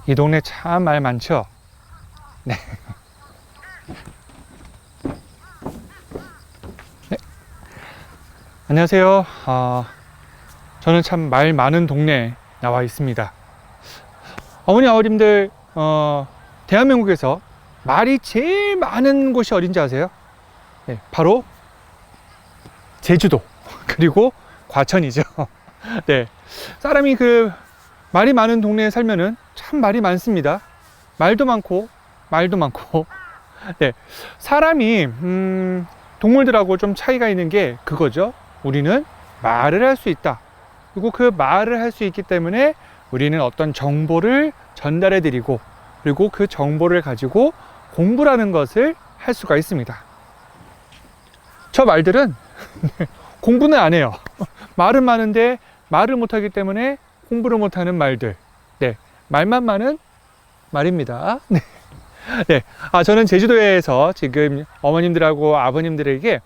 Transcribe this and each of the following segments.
이 동네 참 말 많죠? 네. 네. 안녕하세요. 저는 참 말 많은 동네에 나와 있습니다. 어머니, 아버님들, 대한민국에서 말이 제일 많은 곳이 어딘지 아세요? 네, 바로 제주도, 그리고 과천이죠. 네. 사람이 말이 많은 동네에 살면은 참 말이 많습니다. 말도 많고, 말도 많고. 네. 사람이, 동물들하고 좀 차이가 있는 게 그거죠. 우리는 말을 할 수 있다. 그리고 그 말을 할 수 있기 때문에 우리는 어떤 정보를 전달해 드리고, 그리고 그 정보를 가지고 공부라는 것을 할 수가 있습니다. 저 말들은 공부는 안 해요. 말은 많은데 말을 못하기 때문에 공부를 못하는 말들. 네, 말만 많은 말입니다. 네. 네. 저는 제주도에서 지금 어머님들하고 아버님들에게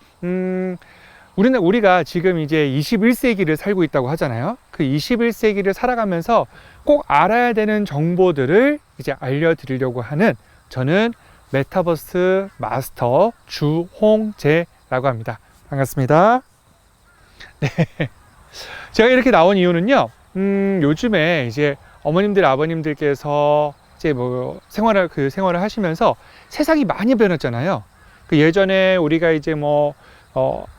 우리가 지금 이제 21세기를 살고 있다고 하잖아요. 그 21세기를 살아가면서 꼭 알아야 되는 정보들을 이제 알려드리려고 하는, 저는 메타버스 마스터 주홍재라고 합니다. 반갑습니다. 네. 제가 이렇게 나온 이유는요, 요즘에 이제 어머님들, 아버님들께서 이제 생활을 하시면서 세상이 많이 변했잖아요. 예전에 우리가 이제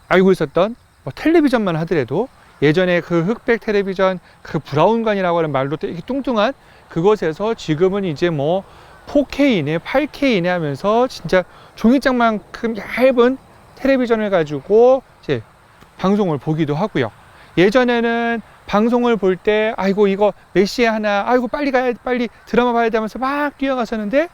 알고 있었던 텔레비전만 하더라도, 예전에 그 흑백 텔레비전, 그 브라운관이라고 하는 말로 되게 뚱뚱한 그것에서 지금은 이제 4K이네, 8K이네 하면서 진짜 종이장만큼 얇은 텔레비전을 가지고 이제 방송을 보기도 하고요. 예전에는 방송을 볼 때, 아이고 이거 몇 시에 하나, 아이고 빨리 가야, 빨리 드라마 봐야 돼 하면서 막 뛰어갔었는데,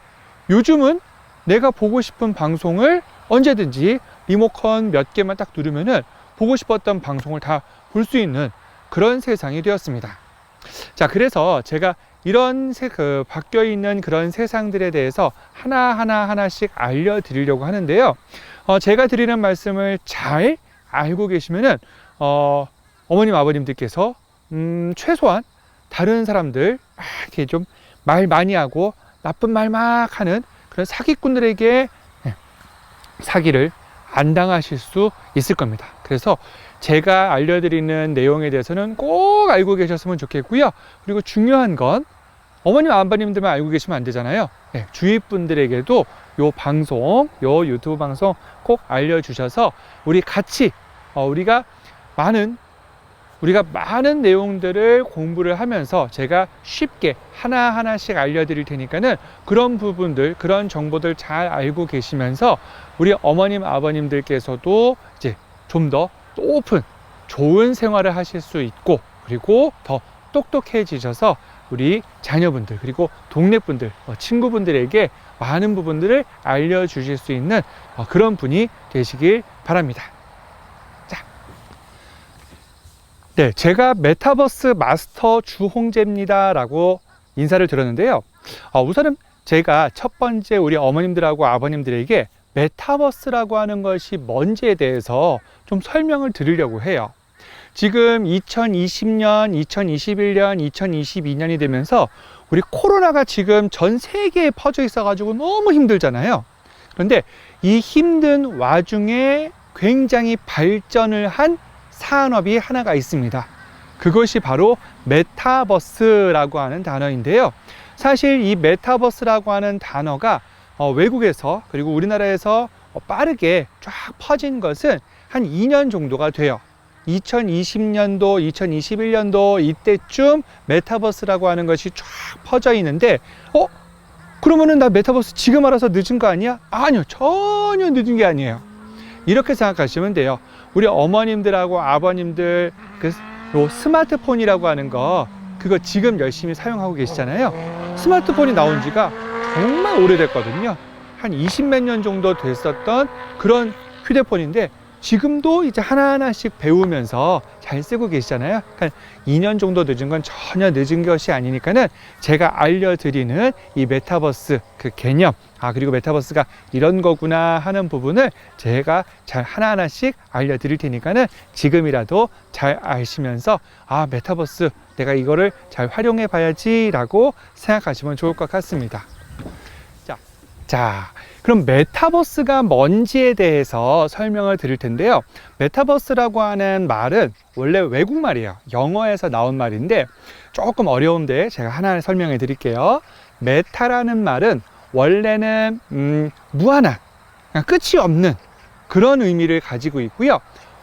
요즘은 내가 보고 싶은 방송을 언제든지 리모컨 몇 개만 딱 누르면은 보고 싶었던 방송을 다 볼 수 있는 그런 세상이 되었습니다. 자, 그래서 제가 이런 바뀌어 있는 그런 세상들에 대해서 하나씩 알려드리려고 하는데요. 제가 드리는 말씀을 잘 알고 계시면은, 어머님, 아버님들께서, 최소한 다른 사람들, 이렇게 좀 말 많이 하고 나쁜 말 막 하는 그런 사기꾼들에게 사기를 안 당하실 수 있을 겁니다. 그래서 제가 알려드리는 내용에 대해서는 꼭 알고 계셨으면 좋겠고요. 그리고 중요한 건, 어머님, 아버님들만 알고 계시면 안 되잖아요. 네, 주위 분들에게도 요 방송, 요 유튜브 방송 꼭 알려주셔서 우리 같이 우리가 많은 내용들을 공부를 하면서 제가 쉽게 하나씩 알려드릴 테니까는, 그런 부분들, 그런 정보들 잘 알고 계시면서 우리 어머님, 아버님들께서도 이제 좀 더 높은 좋은 생활을 하실 수 있고, 그리고 더 똑똑해지셔서 우리 자녀분들, 그리고 동네 분들, 친구분들에게 많은 부분들을 알려주실 수 있는 그런 분이 되시길 바랍니다. 네, 제가 메타버스 마스터 주홍재입니다 라고 인사를 드렸는데요. 우선은 제가 첫 번째 우리 어머님들하고 아버님들에게 메타버스라고 하는 것이 뭔지에 대해서 좀 설명을 드리려고 해요. 지금 2020년, 2021년, 2022년이 되면서 우리 코로나가 지금 전 세계에 퍼져 있어 가지고 너무 힘들잖아요. 그런데 이 힘든 와중에 굉장히 발전을 한 산업이 하나가 있습니다. 그것이 바로 메타버스라고 하는 단어인데요. 사실 이 메타버스라고 하는 단어가 외국에서, 그리고 우리나라에서 빠르게 쫙 퍼진 것은 한 2년 정도가 돼요. 2020년도, 2021년도 이때쯤 메타버스라고 하는 것이 쫙 퍼져 있는데, 그러면은 나 메타버스 지금 알아서 늦은 거 아니야? 아니요, 전혀 늦은 게 아니에요. 이렇게 생각하시면 돼요. 우리 어머님들하고 아버님들 요 스마트폰이라고 하는 거, 그거 지금 열심히 사용하고 계시잖아요. 스마트폰이 나온 지가 정말 오래됐거든요. 한 20몇 년 정도 됐었던 그런 휴대폰인데, 지금도 이제 하나하나씩 배우면서 잘 쓰고 계시잖아요. 그러니까 2년 정도 늦은 건 전혀 늦은 것이 아니니까는 제가 알려드리는 이 메타버스 그 개념, 그리고 메타버스가 이런 거구나 하는 부분을 제가 잘 하나하나씩 알려드릴 테니까는 지금이라도 잘 아시면서 메타버스 내가 이거를 잘 활용해 봐야지 라고 생각하시면 좋을 것 같습니다. 자, 그럼 메타버스가 뭔지에 대해서 설명을 드릴 텐데요. 메타버스라고 하는 말은 원래 외국 말이에요. 영어에서 나온 말인데 조금 어려운데 제가 하나 설명해 드릴게요. 메타라는 말은 원래는 무한한, 끝이 없는 그런 의미를 가지고 있고요.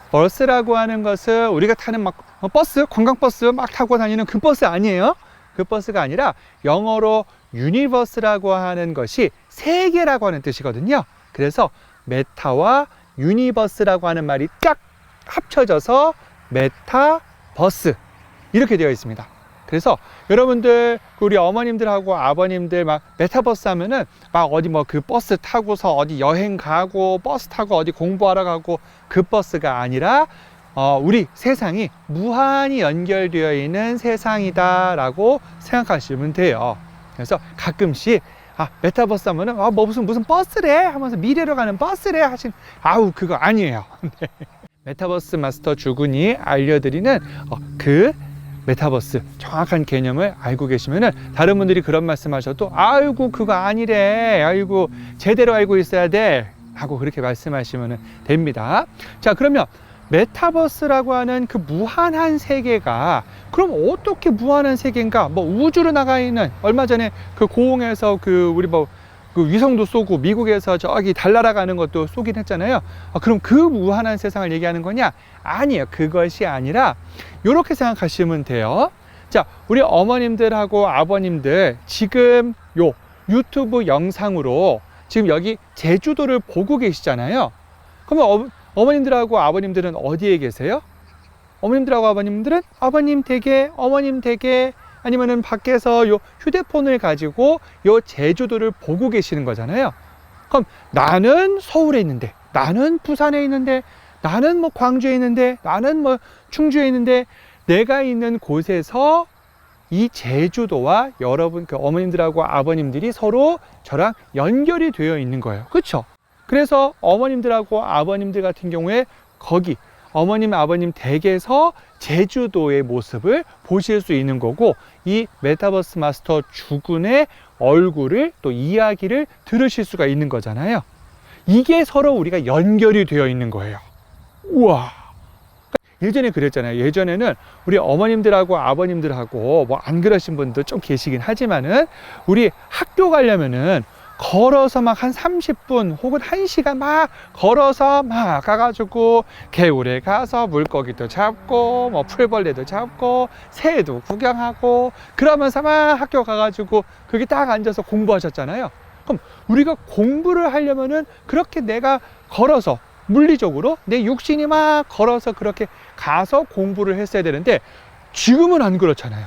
버스라고 하는 것은 우리가 타는 막 버스, 관광버스 막 타고 다니는 그 버스 아니에요. 그 버스가 아니라 영어로 유니버스라고 하는 것이 세계라고 하는 뜻이거든요. 그래서 메타와 유니버스라고 하는 말이 딱 합쳐져서 메타버스 이렇게 되어 있습니다. 그래서 여러분들 우리 어머님들하고 아버님들 막 메타버스 하면은 막 어디 뭐 그 버스 타고서 어디 여행 가고 버스 타고 어디 공부하러 가고 그 버스가 아니라 우리 세상이 무한히 연결되어 있는 세상이다 라고 생각하시면 돼요. 그래서 가끔씩 메타버스 하면은 뭐 무슨 버스래 하면서 미래로 가는 버스래 하신 그거 아니에요. 네. 메타버스 마스터 주군이 알려드리는 그 메타버스 정확한 개념을 알고 계시면은 다른 분들이 그런 말씀하셔도 그거 아니래, 제대로 알고 있어야 돼 하고 그렇게 말씀하시면 됩니다. 자, 그러면 메타버스라고 하는 그 무한한 세계가 그럼 어떻게 무한한 세계인가? 뭐 우주로 나가 있는 얼마 전에 그 고흥에서 우리 그 위성도 쏘고 미국에서 저기 달나라 가는 것도 쏘긴 했잖아요. 그럼 그 무한한 세상을 얘기하는 거냐? 아니에요. 그것이 아니라 이렇게 생각하시면 돼요. 자, 우리 어머님들하고 아버님들 지금 요 유튜브 영상으로 지금 여기 제주도를 보고 계시잖아요. 그러면 어머님들하고 아버님들은 어디에 계세요? 어머님들하고 아버님들은 아버님 댁에, 어머님 댁에, 아니면은 밖에서 요 휴대폰을 가지고 요 제주도를 보고 계시는 거잖아요. 그럼 나는 서울에 있는데, 나는 부산에 있는데, 나는 뭐 광주에 있는데, 나는 뭐 충주에 있는데, 내가 있는 곳에서 이 제주도와 여러분 그 어머님들하고 아버님들이 서로 저랑 연결이 되어 있는 거예요. 그렇죠? 그래서 어머님들하고 아버님들 같은 경우에 거기 어머님 아버님 댁에서 제주도의 모습을 보실 수 있는 거고, 이 메타버스 마스터 주군의 얼굴을 또 이야기를 들으실 수가 있는 거잖아요. 이게 서로 우리가 연결이 되어 있는 거예요. 우와, 예전에 그랬잖아요. 예전에는 우리 어머님들하고 아버님들하고 뭐 안 그러신 분도 좀 계시긴 하지만은 우리 학교 가려면은 걸어서 막 한 30분 혹은 1시간 막 걸어서 막 가가지고 개울에 가서 물고기도 잡고 뭐 풀벌레도 잡고 새도 구경하고 그러면서 막 학교 가가지고 거기 딱 앉아서 공부하셨잖아요. 그럼 우리가 공부를 하려면은 그렇게 내가 걸어서 물리적으로 내 육신이 막 걸어서 그렇게 가서 공부를 했어야 되는데 지금은 안 그렇잖아요.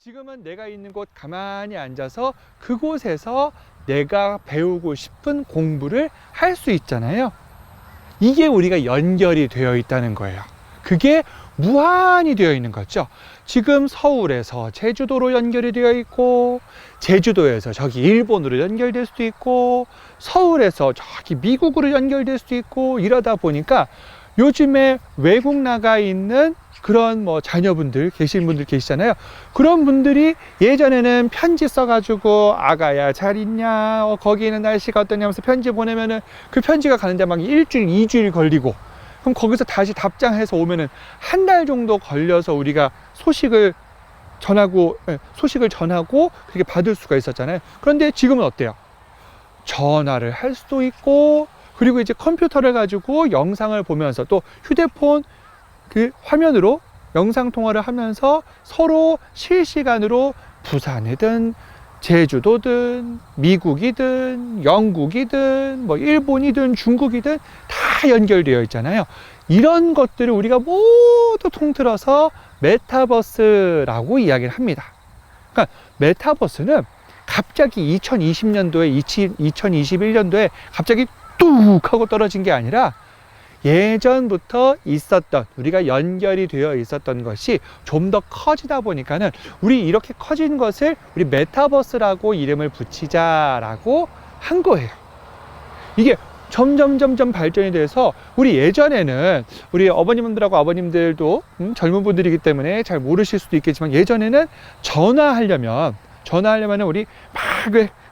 지금은 내가 있는 곳 가만히 앉아서 그곳에서 내가 배우고 싶은 공부를 할 수 있잖아요. 이게 우리가 연결이 되어 있다는 거예요. 그게 무한히 되어 있는 거죠. 지금 서울에서 제주도로 연결이 되어 있고, 제주도에서 저기 일본으로 연결될 수도 있고, 서울에서 저기 미국으로 연결될 수도 있고, 이러다 보니까 요즘에 외국 나가 있는 그런 뭐 자녀분들 계신 분들 계시잖아요. 그런 분들이 예전에는 편지 써가지고 아가야 잘 있냐, 거기는 날씨가 어떠냐 하면서 편지 보내면은 그 편지가 가는데 막 1주일 2주일 걸리고, 그럼 거기서 다시 답장해서 오면은 한 달 정도 걸려서 우리가 소식을 전하고 그렇게 받을 수가 있었잖아요. 그런데 지금은 어때요? 전화를 할 수도 있고, 그리고 이제 컴퓨터를 가지고 영상을 보면서 또 휴대폰 그 화면으로 영상 통화를 하면서 서로 실시간으로 부산이든 제주도든 미국이든 영국이든 뭐 일본이든 중국이든 다 연결되어 있잖아요. 이런 것들을 우리가 모두 통틀어서 메타버스라고 이야기를 합니다. 그러니까 메타버스는 갑자기 2020년도에 2021년도에 갑자기 뚝 하고 떨어진 게 아니라 예전부터 있었던, 우리가 연결이 되어 있었던 것이 좀 더 커지다 보니까는 우리 이렇게 커진 것을 우리 메타버스라고 이름을 붙이자라고 한 거예요. 이게 점점 발전이 돼서 우리 예전에는 우리 어머님들하고 아버님들도 젊은 분들이기 때문에 잘 모르실 수도 있겠지만, 예전에는 전화하려면 우리 막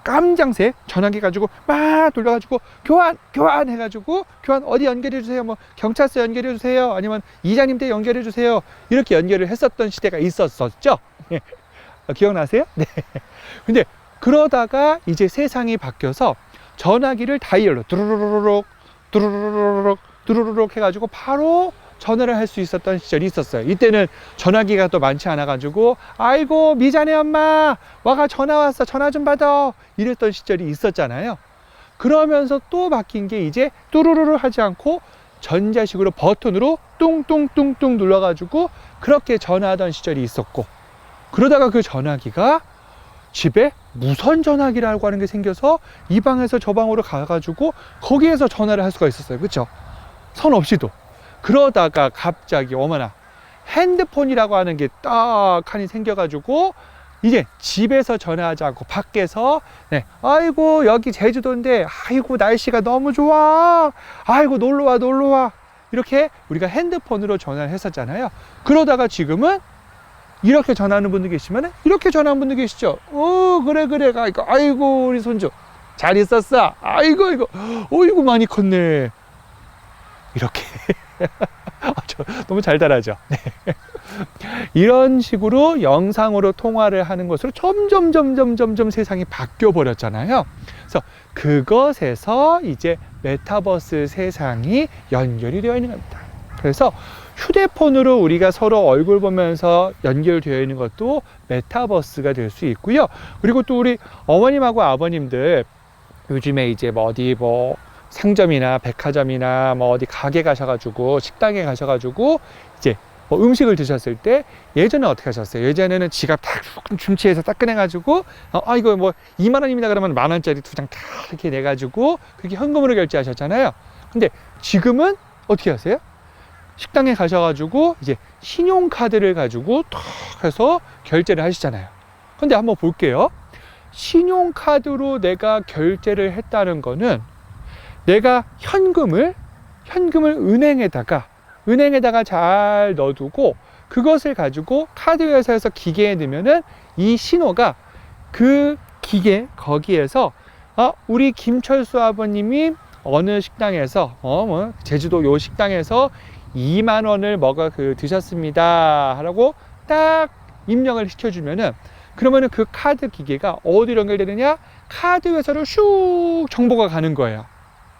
깜장새 전화기 가지고 막 돌려가지고 교환 해가지고, 교환 어디 연결해 주세요, 뭐 경찰서 연결해 주세요, 아니면 이장님 댁 연결해 주세요, 이렇게 연결을 했었던 시대가 있었었죠. 기억나세요? 네. 근데 그러다가 이제 세상이 바뀌어서 전화기를 다이얼로 두루루룩 해가지고 바로 전화를 할 수 있었던 시절이 있었어요. 이때는 전화기가 또 많지 않아 가지고, 아이고 미자네 엄마 와가 전화 왔어, 전화 좀 받아, 이랬던 시절이 있었잖아요. 그러면서 또 바뀐 게, 이제 뚜루루루 하지 않고 전자식으로 버튼으로 뚱뚱뚱뚱 눌러 가지고 그렇게 전화하던 시절이 있었고, 그러다가 그 전화기가 집에 무선 전화기라고 하는 게 생겨서 이 방에서 저 방으로 가가지고 거기에서 전화를 할 수가 있었어요. 그렇죠? 선 없이도. 그러다가 갑자기 어머나 핸드폰이라고 하는 게 딱 하니 생겨가지고, 이제 집에서 전화하지 않고 밖에서, 네, 아이고 여기 제주도인데 아이고 날씨가 너무 좋아, 아이고 놀러와, 이렇게 우리가 핸드폰으로 전화를 했었잖아요. 그러다가 지금은 이렇게 전화하는 분도 계시면 이렇게 전화하는 분도 계시죠. 그래 아이고 우리 손주 잘 있었어, 아이고 어이구 많이 컸네, 이렇게. 너무 잘 따라하죠. 네. 이런 식으로 영상으로 통화를 하는 것으로 점점 세상이 바뀌어 버렸잖아요. 그래서 그것에서 이제 메타버스 세상이 연결이 되어 있는 겁니다. 그래서 휴대폰으로 우리가 서로 얼굴 보면서 연결되어 있는 것도 메타버스가 될 수 있고요. 그리고 또 우리 어머님하고 아버님들 요즘에 이제 어디 상점이나 백화점이나 어디 가게 가셔가지고, 식당에 가셔가지고 이제 음식을 드셨을 때, 예전에 어떻게 하셨어요? 예전에는 지갑 딱 준치해서 딱 꺼내가지고, 이거 2만 원입니다 그러면 10,000원짜리 2장 다 이렇게 내가지고 그렇게 현금으로 결제하셨잖아요. 근데 지금은 어떻게 하세요? 식당에 가셔가지고 이제 신용카드를 가지고 탁 해서 결제를 하시잖아요. 근데 한번 볼게요. 신용카드로 내가 결제를 했다는 거는, 내가 현금을 은행에다가 잘 넣어두고, 그것을 가지고 카드 회사에서 기계에 넣으면은 이 신호가 그 기계 거기에서 우리 김철수 아버님이 어느 식당에서 제주도 요 식당에서 2만 원을 드셨습니다 하라고 딱 입력을 시켜주면은, 그러면은 그 카드 기계가 어디로 연결되느냐, 카드 회사로 슉 정보가 가는 거예요.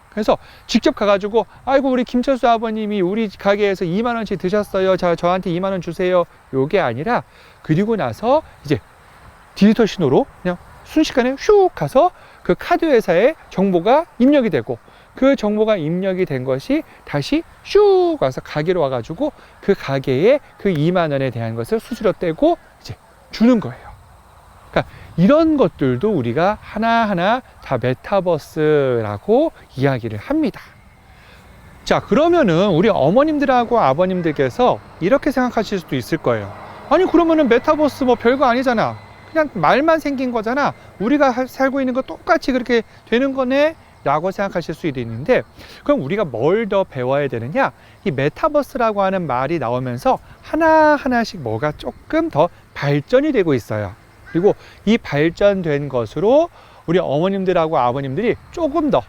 그래서 직접 가가지고, 아이고 우리 김철수 아버님이 우리 가게에서 2만 원씩 드셨어요, 자 저한테 2만 원 주세요, 요게 아니라, 그리고 나서 이제 디지털 신호로 그냥 순식간에 슉 가서 그 카드 회사에 정보가 입력이 되고, 그 정보가 입력이 된 것이 다시 슉 와서 가게로 와가지고 그 가게에 그 2만 원에 대한 것을 수수료 떼고 이제 주는 거예요. 그러니까 이런 것들도 우리가 하나하나 다 메타버스라고 이야기를 합니다. 자, 그러면은 우리 어머님들하고 아버님들께서 이렇게 생각하실 수도 있을 거예요. 아니 그러면은 메타버스 별거 아니잖아, 그냥 말만 생긴 거잖아, 우리가 살고 있는 거 똑같이 그렇게 되는 거네 라고 생각하실 수도 있는데, 그럼 우리가 뭘 더 배워야 되느냐, 이 메타버스라고 하는 말이 나오면서 하나하나씩 뭐가 조금 더 발전이 되고 있어요. 그리고 이 발전된 것으로 우리 어머님들하고 아버님들이 조금 더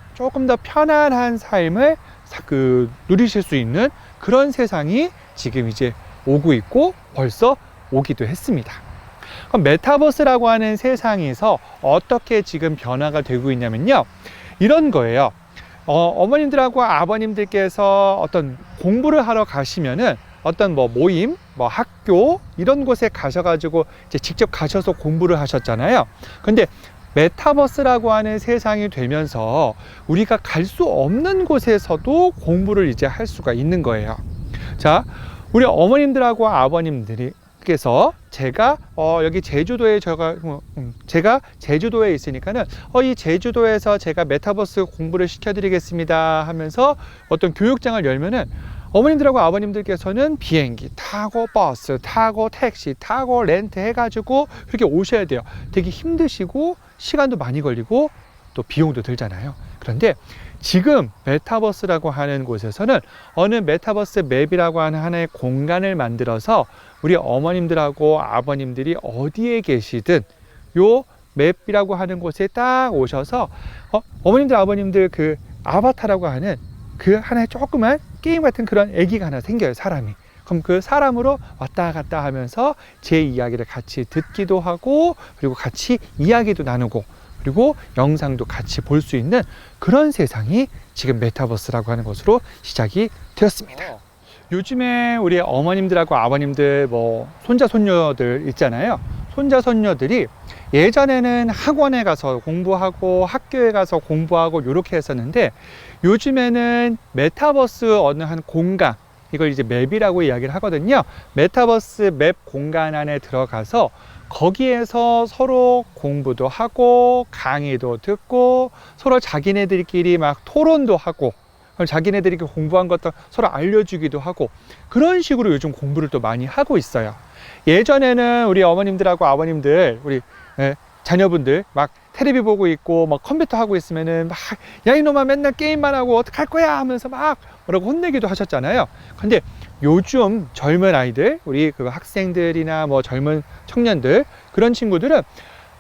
편안한 삶을 누리실 수 있는 그런 세상이 지금 이제 오고 있고 벌써 오기도 했습니다. 그럼 메타버스라고 하는 세상에서 어떻게 지금 변화가 되고 있냐면요, 이런 거예요. 어머님들하고 아버님들께서 어떤 공부를 하러 가시면은 어떤 모임, 학교 이런 곳에 가셔가지고 이제 직접 가셔서 공부를 하셨잖아요. 근데 메타버스라고 하는 세상이 되면서 우리가 갈 수 없는 곳에서도 공부를 이제 할 수가 있는 거예요. 자, 우리 어머님들하고 아버님들이 어머님들께서 제가 여기 제주도에 제가 제주도에 있으니까는 이 제주도에서 제가 메타버스 공부를 시켜드리겠습니다 하면서 어떤 교육장을 열면은 어머님들하고 아버님들께서는 비행기 타고 버스 타고 택시 타고 렌트 해가지고 그렇게 오셔야 돼요. 되게 힘드시고 시간도 많이 걸리고 또 비용도 들잖아요. 그런데 지금 메타버스라고 하는 곳에서는 어느 메타버스 맵이라고 하는 하나의 공간을 만들어서 우리 어머님들하고 아버님들이 어디에 계시든 요 맵이라고 하는 곳에 딱 오셔서 어머님들 아버님들 그 아바타라고 하는 그 하나의 조그만 게임 같은 그런 애기가 하나 생겨요, 사람이. 그럼 그 사람으로 왔다 갔다 하면서 제 이야기를 같이 듣기도 하고 그리고 같이 이야기도 나누고 그리고 영상도 같이 볼 수 있는 그런 세상이 지금 메타버스라고 하는 것으로 시작이 되었습니다. 요즘에 우리 어머님들하고 아버님들 뭐 손자 손녀들 있잖아요. 손자 손녀들이 예전에는 학원에 가서 공부하고 학교에 가서 공부하고 이렇게 했었는데 요즘에는 메타버스 어느 한 공간, 이걸 이제 맵이라고 이야기를 하거든요. 메타버스 맵 공간 안에 들어가서 거기에서 서로 공부도 하고 강의도 듣고 서로 자기네들끼리 막 토론도 하고 자기네들이 공부한 것도 서로 알려주기도 하고 그런 식으로 요즘 공부를 또 많이 하고 있어요. 예전에는 우리 어머님들하고 아버님들 우리 자녀분들 막 텔레비 보고 있고 막 컴퓨터 하고 있으면은 막 야 이놈아 맨날 게임만 하고 어떡할 거야 하면서 막 뭐라고 혼내기도 하셨잖아요. 근데 요즘 젊은 아이들 우리 그 학생들이나 뭐 젊은 청년들 그런 친구들은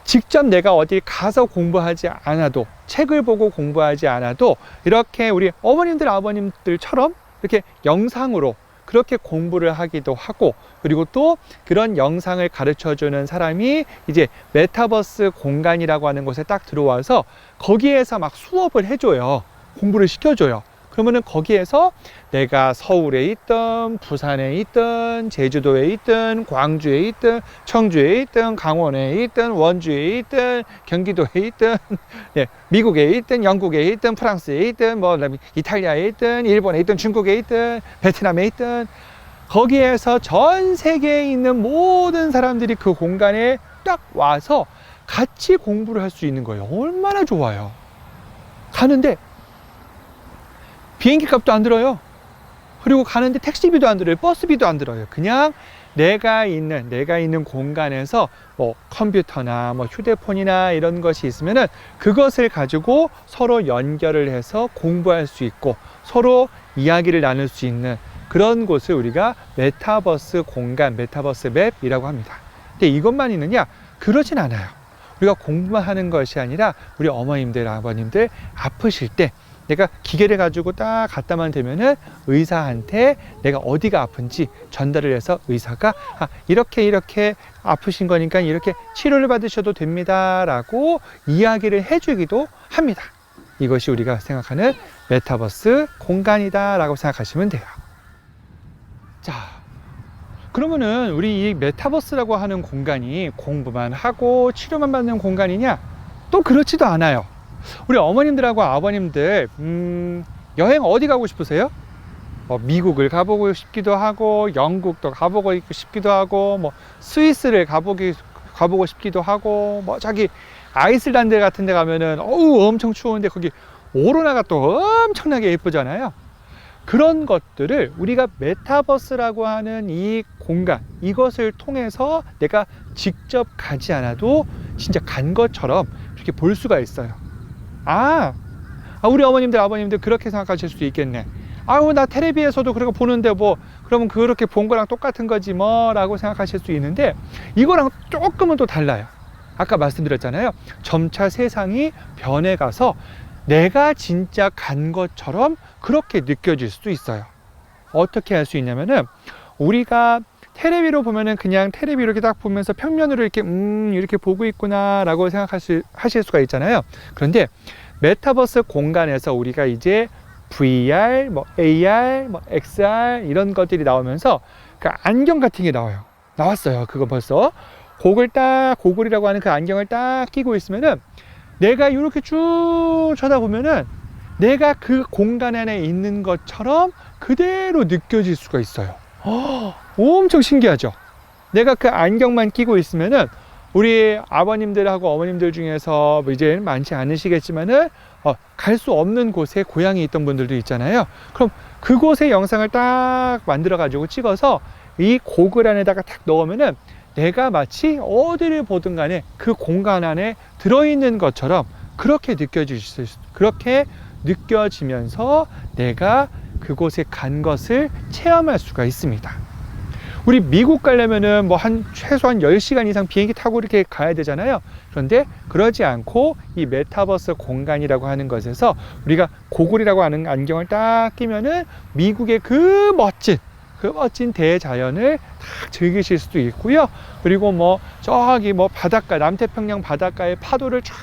직접 내가 어디 가서 공부하지 않아도 책을 보고 공부하지 않아도 이렇게 우리 어머님들 아버님들처럼 이렇게 영상으로 그렇게 공부를 하기도 하고 그리고 또 그런 영상을 가르쳐 주는 사람이 이제 메타버스 공간이라고 하는 곳에 딱 들어와서 거기에서 막 수업을 해줘요. 공부를 시켜줘요. 그러면은 거기에서 내가 서울에 있든 부산에 있든 제주도에 있든 광주에 있든 청주에 있든 강원에 있든 원주에 있든 경기도에 있든 미국에 있든 영국에 있든 프랑스에 있든 뭐 이탈리아에 있든 일본에 있든 중국에 있든 베트남에 있든 거기에서 전 세계에 있는 모든 사람들이 그 공간에 딱 와서 같이 공부를 할 수 있는 거예요. 얼마나 좋아요. 가는데 비행기 값도 안 들어요. 그리고 가는데 택시비도 안 들어요. 버스비도 안 들어요. 그냥 내가 있는 공간에서 뭐 컴퓨터나 뭐 휴대폰이나 이런 것이 있으면은 그것을 가지고 서로 연결을 해서 공부할 수 있고 서로 이야기를 나눌 수 있는 그런 곳을 우리가 메타버스 공간, 메타버스 맵이라고 합니다. 근데 이것만 있느냐? 그러진 않아요. 우리가 공부만 하는 것이 아니라 우리 어머님들, 아버님들 아프실 때 내가 기계를 가지고 딱 갖다만 대면은 의사한테 내가 어디가 아픈지 전달을 해서 의사가 이렇게 아프신 거니까 이렇게 치료를 받으셔도 됩니다 라고 이야기를 해주기도 합니다. 이것이 우리가 생각하는 메타버스 공간이다 라고 생각하시면 돼요. 자, 그러면은 우리 이 메타버스라고 하는 공간이 공부만 하고 치료만 받는 공간이냐? 또 그렇지도 않아요. 우리 어머님들하고 아버님들 여행 어디 가고 싶으세요? 미국을 가보고 싶기도 하고 영국도 가보고 싶기도 하고 뭐 스위스를 가보고 싶기도 하고 뭐 저기 아이슬란드 같은 데 가면은 엄청 추운데 거기 오로나가 또 엄청나게 예쁘잖아요. 그런 것들을 우리가 메타버스라고 하는 이 공간, 이것을 통해서 내가 직접 가지 않아도 진짜 간 것처럼 이렇게 볼 수가 있어요. 우리 어머님들 아버님들 그렇게 생각하실 수도 있겠네. 나 텔레비에서도 그렇게 보는데 뭐 그러면 그렇게 본 거랑 똑같은 거지 뭐 라고 생각하실 수 있는데 이거랑 조금은 또 달라요. 아까 말씀드렸잖아요. 점차 세상이 변해가서 내가 진짜 간 것처럼 그렇게 느껴질 수도 있어요. 어떻게 할 수 있냐면은 우리가 텔레비로 보면은 그냥 텔레비 이렇게 딱 보면서 평면으로 이렇게 보고 있구나 라고 생각하실 수가 있잖아요. 그런데 메타버스 공간에서 우리가 이제 VR, 뭐 AR, 뭐 XR 이런 것들이 나오면서 그 안경 같은 게 나왔어요. 그거 벌써 고글이라고 하는 그 안경을 딱 끼고 있으면은 내가 이렇게 쭉 쳐다보면은 내가 그 공간 안에 있는 것처럼 그대로 느껴질 수가 있어요. 엄청 신기하죠? 내가 그 안경만 끼고 있으면은 우리 아버님들하고 어머님들 중에서 뭐 이제는 많지 않으시겠지만은 갈 수 없는 곳에 고향이 있던 분들도 있잖아요. 그럼 그곳의 영상을 딱 만들어 가지고 찍어서 이 고글 안에다가 딱 넣으면은 내가 마치 어디를 보든 간에 그 공간 안에 들어있는 것처럼 그렇게 그렇게 느껴지면서 내가 그곳에 간 것을 체험할 수가 있습니다. 우리 미국 가려면은 뭐 최소한 10시간 이상 비행기 타고 이렇게 가야 되잖아요. 그런데 그러지 않고 이 메타버스 공간이라고 하는 것에서 우리가 고글이라고 하는 안경을 딱 끼면은 미국의 그 멋진 대자연을 딱 즐기실 수도 있고요. 그리고 뭐 저기 뭐 바닷가, 남태평양 바닷가의 파도를 쫙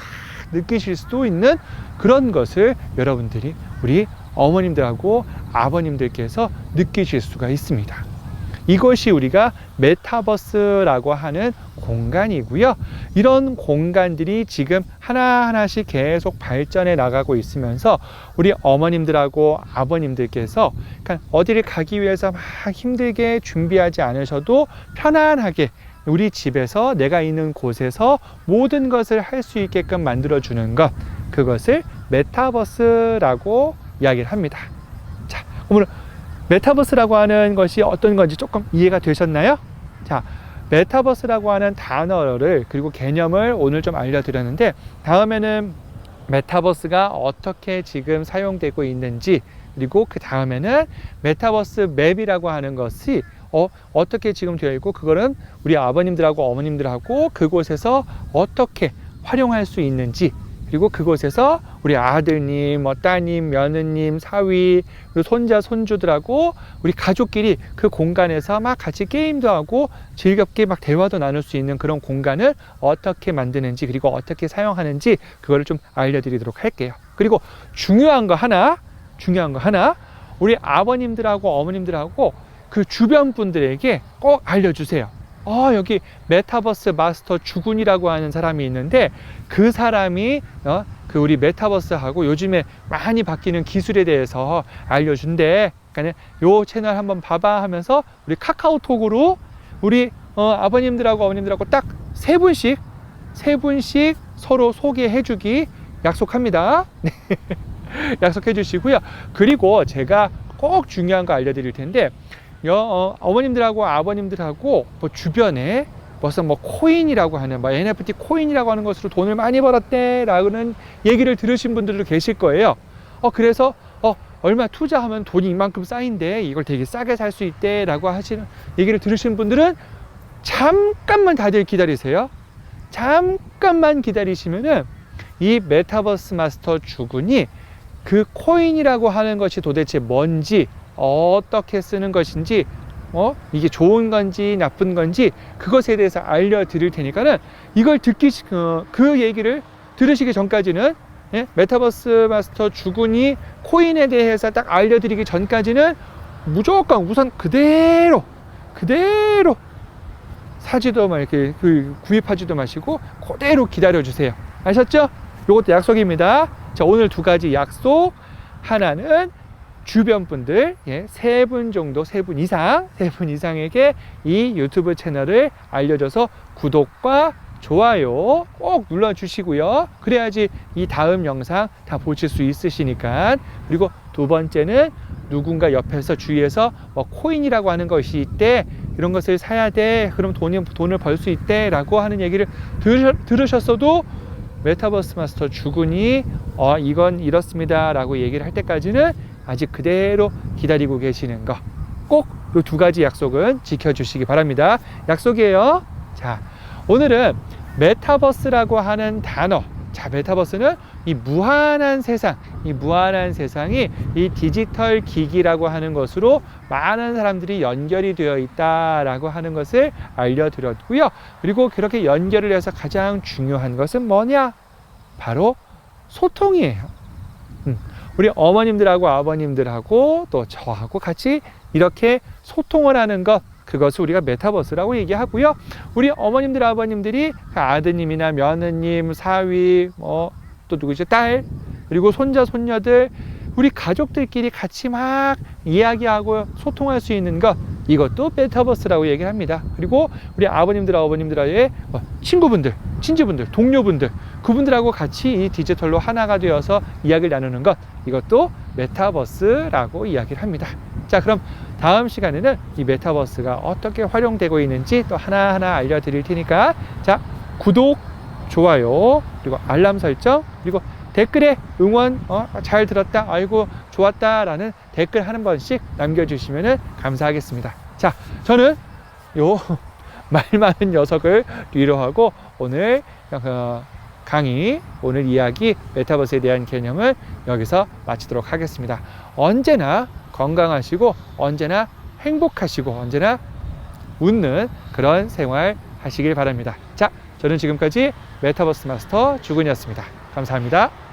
느끼실 수도 있는 그런 것을 여러분들이 우리 어머님들하고 아버님들께서 느끼실 수가 있습니다. 이것이 우리가 메타버스라고 하는 공간이고요. 이런 공간들이 지금 하나하나씩 계속 발전해 나가고 있으면서 우리 어머님들하고 아버님들께서 어디를 가기 위해서 막 힘들게 준비하지 않으셔도 편안하게 우리 집에서 내가 있는 곳에서 모든 것을 할 수 있게끔 만들어주는 것, 그것을 메타버스라고 이야기를 합니다. 자, 오늘 메타버스라고 하는 것이 어떤 건지 조금 이해가 되셨나요? 자, 메타버스라고 하는 단어를 그리고 개념을 오늘 좀 알려드렸는데, 다음에는 메타버스가 어떻게 지금 사용되고 있는지, 그리고 그 다음에는 메타버스 맵이라고 하는 것이 어떻게 지금 되어 있고, 그거는 우리 아버님들하고 어머님들하고 그곳에서 어떻게 활용할 수 있는지, 그리고 그곳에서 우리 아드님, 따님, 며느님, 사위, 그리고 손자, 손주들하고 우리 가족끼리 그 공간에서 막 같이 게임도 하고 즐겁게 막 대화도 나눌 수 있는 그런 공간을 어떻게 만드는지, 그리고 어떻게 사용하는지 그거를 좀 알려드리도록 할게요. 그리고 중요한 거 하나, 우리 아버님들하고 어머님들하고 그 주변 분들에게 꼭 알려주세요. 여기 메타버스 마스터 주군이라고 하는 사람이 있는데, 그 사람이 그 우리 메타버스하고 요즘에 많이 바뀌는 기술에 대해서 알려준대. 그러니까 요 채널 한번 봐봐 하면서 우리 카카오톡으로 우리 아버님들하고 어머님들하고 딱 세 분씩 서로 소개해주기 약속합니다. 약속해 주시고요. 그리고 제가 꼭 중요한 거 알려드릴 텐데, 어머님들하고 아버님들하고 뭐 주변에 벌써 뭐 코인이라고 하는 NFT 코인이라고 하는 것으로 돈을 많이 벌었대 라는 얘기를 들으신 분들도 계실 거예요. 그래서 얼마 투자하면 돈이 이만큼 쌓인대, 이걸 되게 싸게 살 수 있대 라고 하시는 얘기를 들으신 분들은 잠깐만 다들 기다리세요. 잠깐만 기다리시면은 이 메타버스 마스터 주군이 그 코인이라고 하는 것이 도대체 뭔지, 어떻게 쓰는 것인지, 이게 좋은 건지 나쁜 건지 그것에 대해서 알려드릴 테니까는 이걸 그 얘기를 들으시기 전까지는, 메타버스 마스터 주군이 코인에 대해서 딱 알려드리기 전까지는 무조건 우선 그대로 사지도 막 이렇게 구입하지도 마시고 그대로 기다려 주세요. 아셨죠? 요것도 약속입니다. 자, 오늘 두 가지 약속. 하나는 주변 분들, 세 분 이상에게 이 유튜브 채널을 알려줘서 구독과 좋아요 꼭 눌러주시고요. 그래야지 이 다음 영상 다 보실 수 있으시니까. 그리고 두 번째는 누군가 옆에서 주위에서 코인이라고 하는 것이 있대, 이런 것을 사야 돼, 그럼 돈을 벌 수 있대 라고 하는 얘기를 들으셨어도 메타버스 마스터 주군이 이건 이렇습니다 라고 얘기를 할 때까지는 아직 그대로 기다리고 계시는 거, 꼭 이 두 가지 약속은 지켜주시기 바랍니다. 약속이에요. 자, 오늘은 메타버스라고 하는 단어, 자, 메타버스는 이 무한한 세상이 이 디지털 기기라고 하는 것으로 많은 사람들이 연결이 되어 있다라고 하는 것을 알려드렸고요. 그리고 그렇게 연결을 해서 가장 중요한 것은 뭐냐? 바로 소통이에요. 우리 어머님들하고 아버님들하고 또 저하고 같이 이렇게 소통을 하는 것, 그것을 우리가 메타버스라고 얘기하고요. 우리 어머님들, 아버님들이 아드님이나 며느님, 사위, 또 누구죠? 딸, 그리고 손자, 손녀들, 우리 가족들끼리 같이 막 이야기하고 소통할 수 있는 것, 이것도 메타버스라고 얘기를 합니다. 그리고 우리 아버님들, 어머님들의 친구분들, 친지분들, 동료분들, 그분들하고 같이 이 디지털로 하나가 되어서 이야기를 나누는 것, 이것도 메타버스라고 이야기를 합니다. 자, 그럼 다음 시간에는 이 메타버스가 어떻게 활용되고 있는지 또 하나하나 알려드릴 테니까, 자, 구독, 좋아요, 그리고 알람 설정, 그리고 댓글에 응원, 잘 들었다, 아이고 좋았다 라는 댓글 한 번씩 남겨주시면 감사하겠습니다. 자, 저는 요 말 많은 녀석을 위로하고 오늘 강의, 오늘 이야기 메타버스에 대한 개념을 여기서 마치도록 하겠습니다. 언제나 건강하시고 언제나 행복하시고 언제나 웃는 그런 생활 하시길 바랍니다. 자, 저는 지금까지 메타버스 마스터 주근이었습니다. 감사합니다.